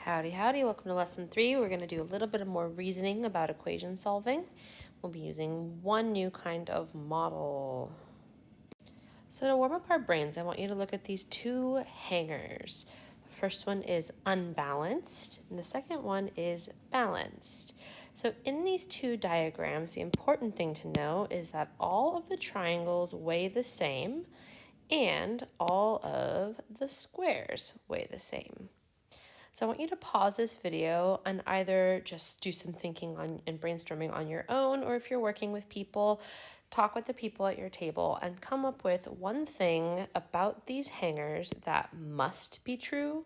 Howdy, howdy. Welcome to lesson 3. We're going to do a little bit of more reasoning about equation solving. We'll be using one new kind of model. So to warm up our brains, I want you to look at these two hangers. The first one is unbalanced, and the second one is balanced. So in these two diagrams, the important thing to know is that all of the triangles weigh the same, and all of the squares weigh the same. So I want you to pause this video and either just do some thinking on and brainstorming on your own, or if you're working with people, talk with the people at your table and come up with one thing about these hangers that must be true,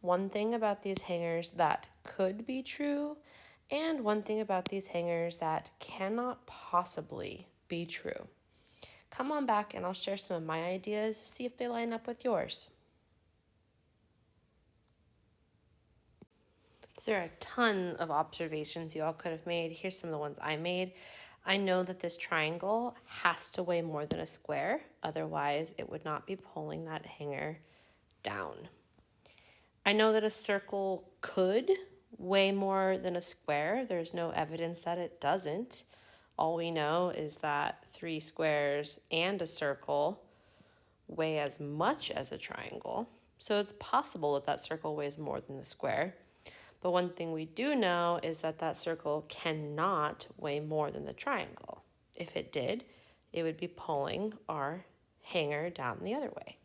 one thing about these hangers that could be true, and one thing about these hangers that cannot possibly be true. Come on back and I'll share some of my ideas, see if they line up with yours. So there are a ton of observations you all could have made. Here's some of the ones I made. I know that this triangle has to weigh more than a square, otherwise it would not be pulling that hanger down. I know that a circle could weigh more than a square. There's no evidence that it doesn't. All we know is that 3 squares and a circle weigh as much as a triangle. So it's possible that that circle weighs more than the square. But one thing we do know is that that circle cannot weigh more than the triangle. If it did, it would be pulling our hanger down the other way.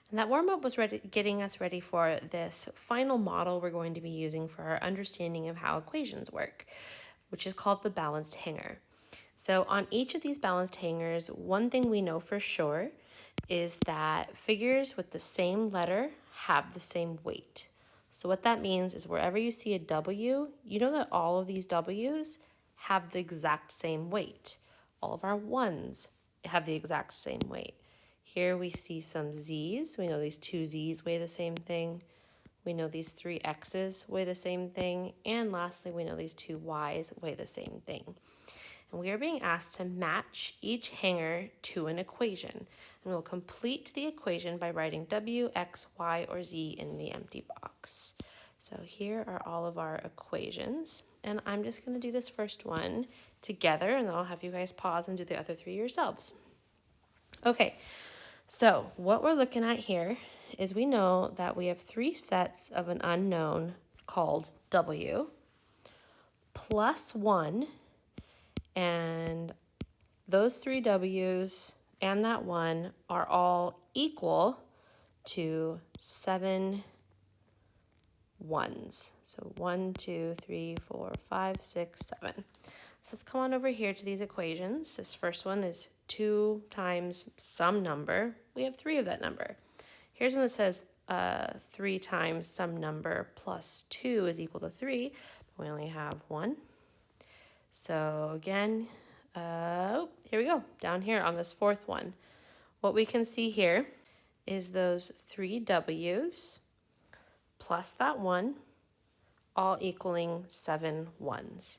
And that warm-up was getting us ready for this final model we're going to be using for our understanding of how equations work, which is called the balanced hanger. So on each of these balanced hangers, one thing we know for sure is that figures with the same letter have the same weight. So what that means is wherever you see a W, you know that all of these W's have the exact same weight. All of our 1s have the exact same weight. Here we see some Z's. We know these 2 Z's weigh the same thing. We know these 3 X's weigh the same thing. And lastly, we know these 2 Y's weigh the same thing. And we are being asked to match each hanger to an equation. And we'll complete the equation by writing W, X, Y, or Z in the empty box. So here are all of our equations. And I'm just going to do this first one together, and then I'll have you guys pause and do the other 3 yourselves. Okay, so what we're looking at here is we know that we have 3 sets of an unknown called W plus 1, and those 3 W's and that 1 are all equal to 7 1s. So 1, 2, 3, 4, 5, 6, 7. So let's come on over here to these equations. This first one is 2 times some number. We have 3 of that number. Here's one that says 3 times some number plus 2 is equal to 3. But we only have 1. So again, here we go, down here on this 4th one. What we can see here is those 3 W's plus that 1, all equaling 7 1s.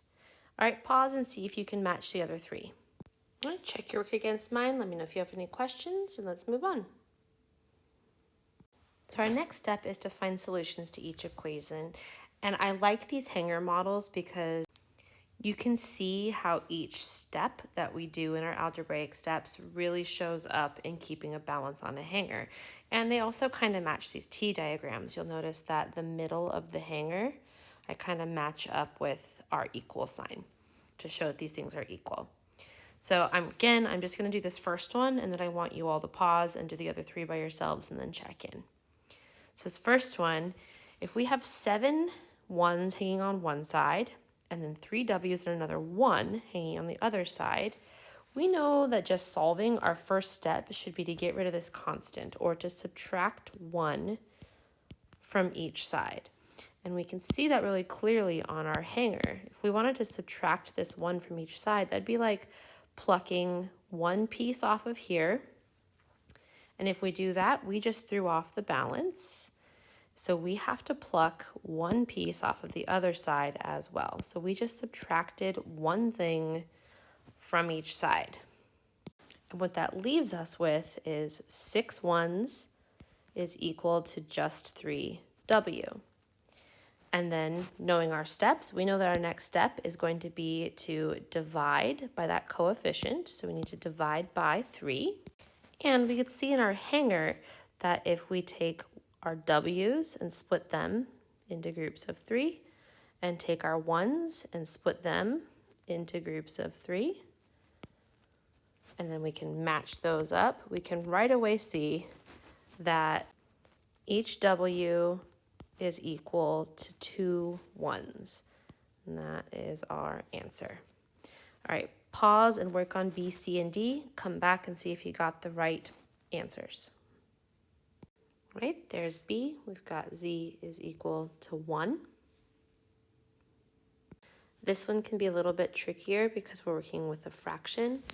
All right, pause and see if you can match the other 3. All right, check your work against mine. Let me know if you have any questions, and let's move on. So our next step is to find solutions to each equation. And I like these hanger models because you can see how each step that we do in our algebraic steps really shows up in keeping a balance on a hanger. And they also kind of match these T diagrams. You'll notice that the middle of the hanger, I kind of match up with our equal sign to show that these things are equal. So I'm just going to do this first one, and then I want you all to pause and do the other 3 by yourselves and then check in. So this first one, if we have 7 1s hanging on one side, and then 3 W's and another 1 hanging on the other side, we know that just solving, our first step should be to get rid of this constant, or to subtract 1 from each side. And we can see that really clearly on our hanger. If we wanted to subtract this 1 from each side, that'd be like plucking 1 piece off of here. And if we do that, we just threw off the balance. So we have to pluck 1 piece off of the other side as well. So we just subtracted 1 thing from each side. And what that leaves us with is 6 1s is equal to just 3 W. And then knowing our steps, we know that our next step is going to be to divide by that coefficient. So we need to divide by 3. And we could see in our hanger that if we take our W's and split them into groups of 3, and take our 1's and split them into groups of 3, and then we can match those up, we can right away see that each W is equal to 2 1's. And that is our answer. All right, pause and work on B, C, and D. Come back and see if you got the right answers. All right, there's B. We've got Z is equal to 1. This one can be a little bit trickier because we're working with a fraction.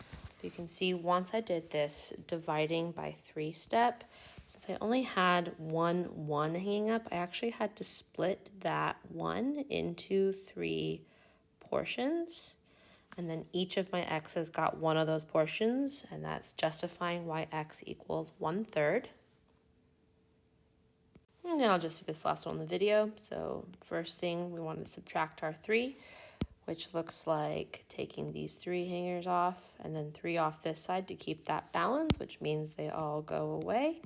You can see once I did this dividing by 3 step, since I only had 1 hanging up, I actually had to split that 1 into 3 portions. And then each of my x's got one of those portions, and that's justifying why x equals 1/3. And then I'll just do this last one in the video. So first thing, we want to subtract our 3, which looks like taking these 3 hangers off and then 3 off this side to keep that balance, which means they all go away.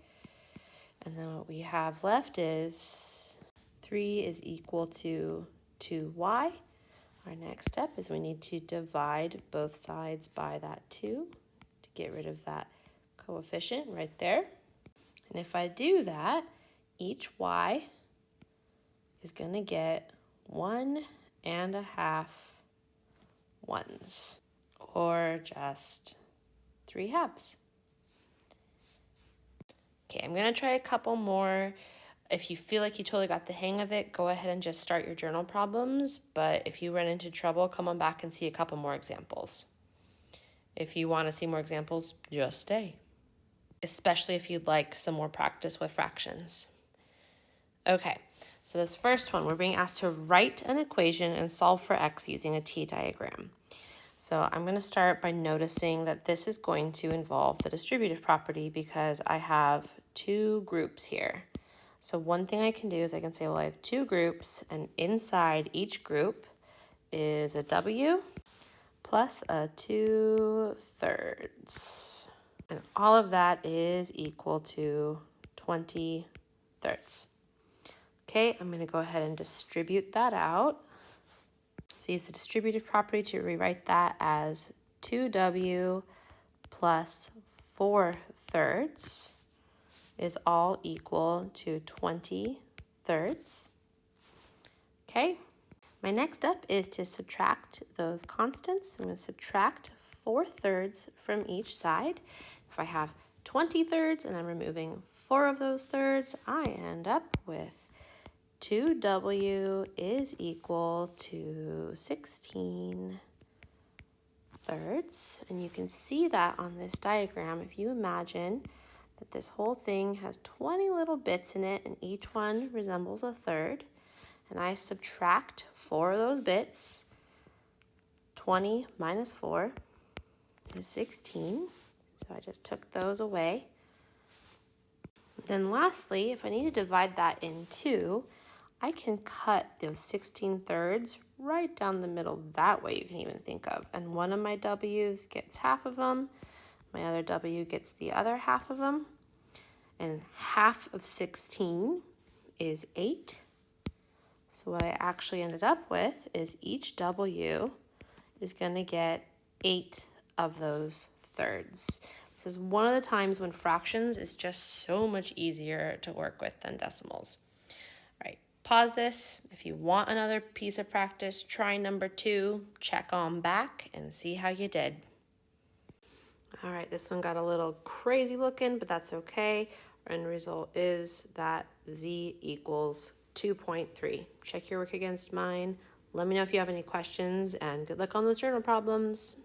And then what we have left is 3 is equal to 2y. Our next step is we need to divide both sides by that 2 to get rid of that coefficient right there. And if I do that, each y is going to get 1.5 1's, or just 3/2. Okay, I'm gonna try a couple more. If you feel like you totally got the hang of it, go ahead and just start your journal problems. But if you run into trouble, come on back and see a couple more examples. If you want to see more examples, just stay. Especially if you'd like some more practice with fractions. Okay, so this first one, we're being asked to write an equation and solve for x using a T-diagram. So I'm going to start by noticing that this is going to involve the distributive property because I have 2 groups here. So one thing I can do is I can say, well, I have 2 groups, and inside each group is a W plus a 2/3. And all of that is equal to 20/3. Okay, I'm going to go ahead and distribute that out. So use the distributive property to rewrite that as 2w plus 4/3 is all equal to 20/3. Okay, my next step is to subtract those constants. I'm going to subtract 4/3 from each side. If I have 20/3 and I'm removing 4 of those thirds, I end up with 2w is equal to 16/3. And you can see that on this diagram. If you imagine that this whole thing has 20 little bits in it and each one resembles a third, and I subtract 4 of those bits, 20 minus 4 is 16. So I just took those away. Then lastly, if I need to divide that in 2, I can cut those 16/3 right down the middle. That way you can even think of. And one of my W's gets half of them. My other W gets the other half of them. And half of 16 is 8. So what I actually ended up with is each W is going to get 8 of those thirds. This is one of the times when fractions is just so much easier to work with than decimals. All right, pause this. If you want another piece of practice, try number 2, check on back and see how you did. All right, this one got a little crazy looking, but that's okay. Our end result is that Z equals 2.3. Check your work against mine. Let me know if you have any questions, and good luck on those journal problems.